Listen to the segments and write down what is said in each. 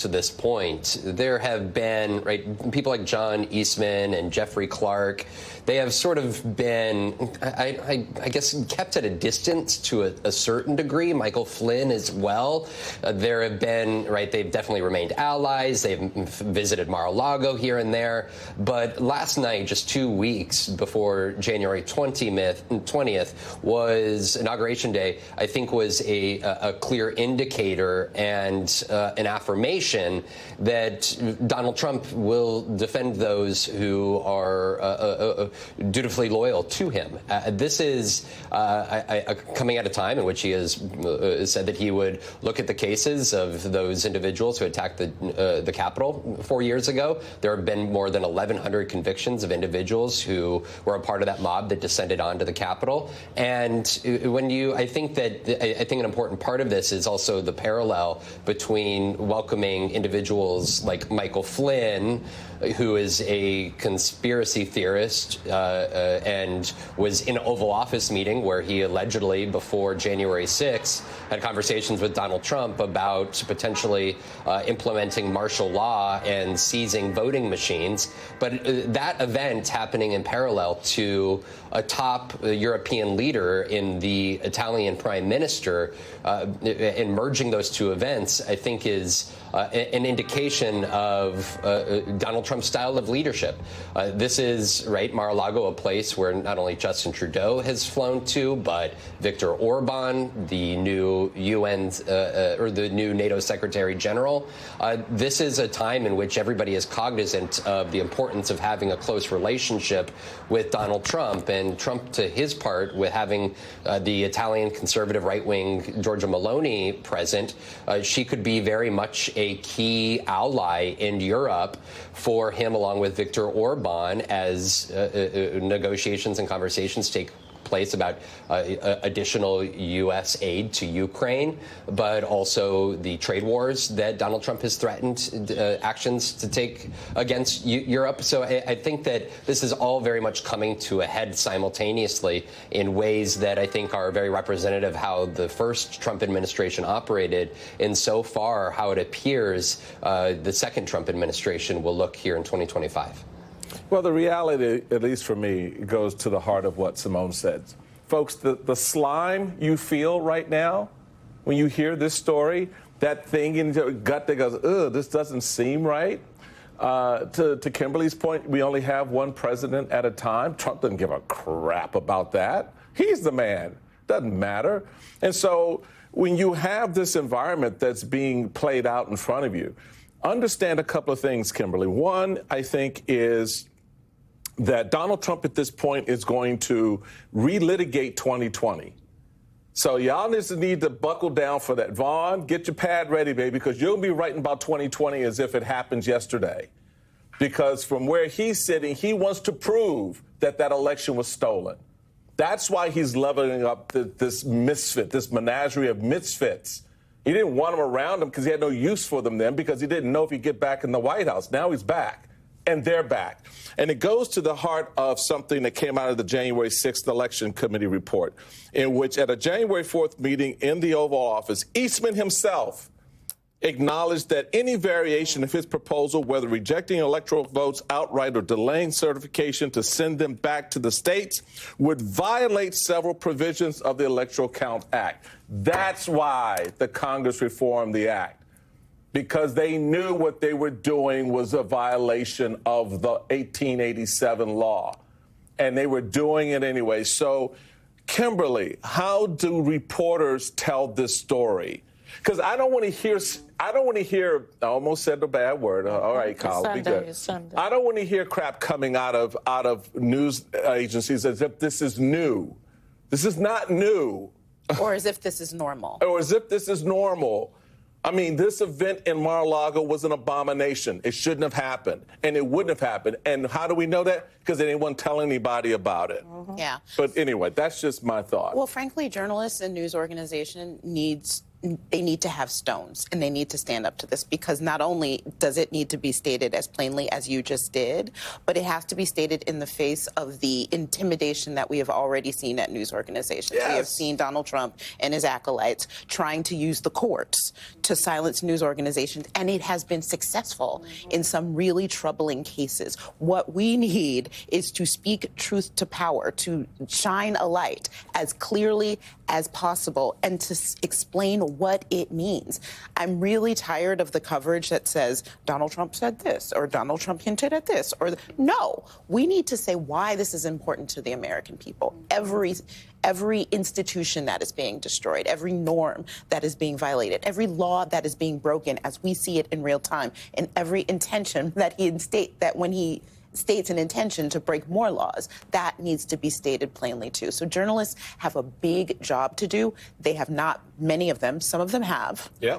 to this point. There have been, people like John Eastman and Jeffrey Clark. They have sort of been, I guess, kept at a distance to a certain degree. Michael Flynn as well. There have been, they've definitely remained allies. They've visited Mar-a-Lago here and there. But last night, just 2 weeks before January 20th was Inauguration Day, I think was a clear indicator and an affirmation that Donald Trump will defend those who are dutifully loyal to him. This is coming at a time in which he has said that he would look at the cases of those individuals who attacked the Capitol 4 years ago. There have been more than 1,100 convictions of individuals who were a part of that mob that descended onto the Capitol. And I think an important part of this is also the parallel between welcoming individuals like Michael Flynn, who is a conspiracy theorist and was in an Oval Office meeting where he allegedly, before January 6th, had conversations with Donald Trump about potentially implementing martial law and seizing voting machines. But that event happening in parallel to a top European leader in the Italian prime minister, and merging those two events, I think is an indication of Donald Trump's style of leadership. This is, Mar-a-Lago, a place where not only Justin Trudeau has flown to, but Viktor Orban, the new the new NATO Secretary General. This is a time in which everybody is cognizant of the importance of having a close relationship with Donald Trump. And Trump, to his part, with having the Italian conservative right-wing Giorgia Meloni present, she could be very much a key ally in Europe for him, along with Viktor Orban, as negotiations and conversations take place about additional U.S. aid to Ukraine, but also the trade wars that Donald Trump has threatened actions to take against Europe. So I think that this is all very much coming to a head simultaneously in ways that I think are very representative of how the first Trump administration operated, and so far how it appears the second Trump administration will look here in 2025. Well, the reality, at least for me, goes to the heart of what Simone said. Folks, the slime you feel right now when you hear this story, that thing in your gut that goes, ugh, this doesn't seem right. To Kimberly's point, we only have one president at a time. Trump doesn't give a crap about that. He's the man. Doesn't matter. And so when you have this environment that's being played out in front of you, understand a couple of things, Kimberly. One, I think, is that Donald Trump at this point is going to relitigate 2020. So y'all need to buckle down for that. Vaughn, get your pad ready, baby, because you'll be writing about 2020 as if it happened yesterday. Because from where he's sitting, he wants to prove that that election was stolen. That's why he's leveling up this misfit, this menagerie of misfits. He didn't want them around him because he had no use for them then, because he didn't know if he'd get back in the White House. Now he's back, and they're back. And it goes to the heart of something that came out of the January 6th Election Committee report, in which at a January 4th meeting in the Oval Office, Eastman himself acknowledged that any variation of his proposal, whether rejecting electoral votes outright or delaying certification to send them back to the states, would violate several provisions of the Electoral Count Act. That's why the Congress reformed the act, because they knew what they were doing was a violation of the 1887 law, and they were doing it anyway. So, Kimberly, how do reporters tell this story? Because I don't want to hear, I almost said the bad word. All right, Kyle, be good. I don't want to hear crap coming out of news agencies as if this is new. This is not new. Or as if this is normal. Or as if this is normal. I mean, this event in Mar-a-Lago was an abomination. It shouldn't have happened, and it wouldn't have happened. And how do we know that? Because they didn't want to tell anybody about it. Yeah. But anyway, that's just my thought. Well, frankly, journalists and news organization needs they need to have stones, and they need to stand up to this, because not only does it need to be stated as plainly as you just did, but it has to be stated in the face of the intimidation that we have already seen at news organizations. Yes. We have seen Donald Trump and his acolytes trying to use the courts to silence news organizations, and it has been successful in some really troubling cases. What we need is to speak truth to power, to shine a light as clearly as possible, and to explain what it means. I'm really tired of the coverage that says Donald Trump said this, or Donald Trump hinted at this, or no. We need to say why this is important to the American people. Every institution that is being destroyed, every norm that is being violated, every law that is being broken as we see it in real time, and every intention that when he states an intention to break more laws, that needs to be stated plainly too. So journalists have a big job to do. They have not, many of them, some of them have. Yeah.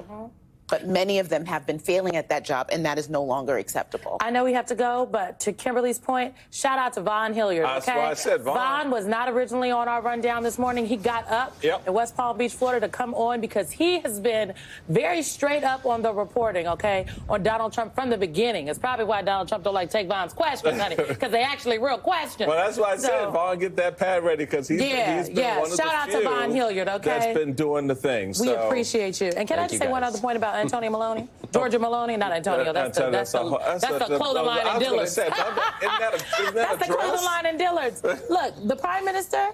But many of them have been failing at that job, and that is no longer acceptable. I know we have to go, but to Kimberly's point, shout out to Von Hilliard. That's okay? why I said Von. Von was not originally on our rundown this morning. He got up in West Palm Beach, Florida, to come on because he has been very straight up on the reporting, okay, on Donald Trump from the beginning. It's probably why Donald Trump don't like take Von's questions, honey, because they actually real questions. Well, that's why I said, Von, get that pad ready, because he's been one of shout out the few to Von Hilliard, okay? that's been doing the thing. We appreciate you. And can I just say one other point about Antonio Maloney? Georgia Maloney, not Antonio. That's the clothing line in Dillard's. Isn't that That's the clothing line in Dillard's. Look, the Prime Minister,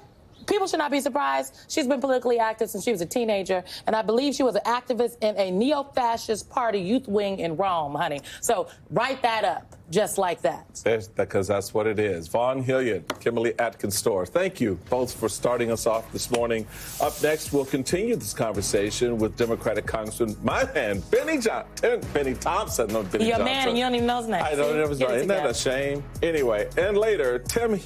people should not be surprised. She's been politically active since she was a teenager, and I believe she was an activist in a neo-fascist party youth wing in Rome, honey. So write that up, just like that. Because that's what it is. Von Hilliard, Kimberly Atkins-Storr, thank you both for starting us off this morning. Up next, we'll continue this conversation with Democratic Congressman, my man, Benny Thompson. No, Benny Your Johnson. man, and you don't even know his name. I don't know his name. Isn't that a shame? Anyway, and later, Tim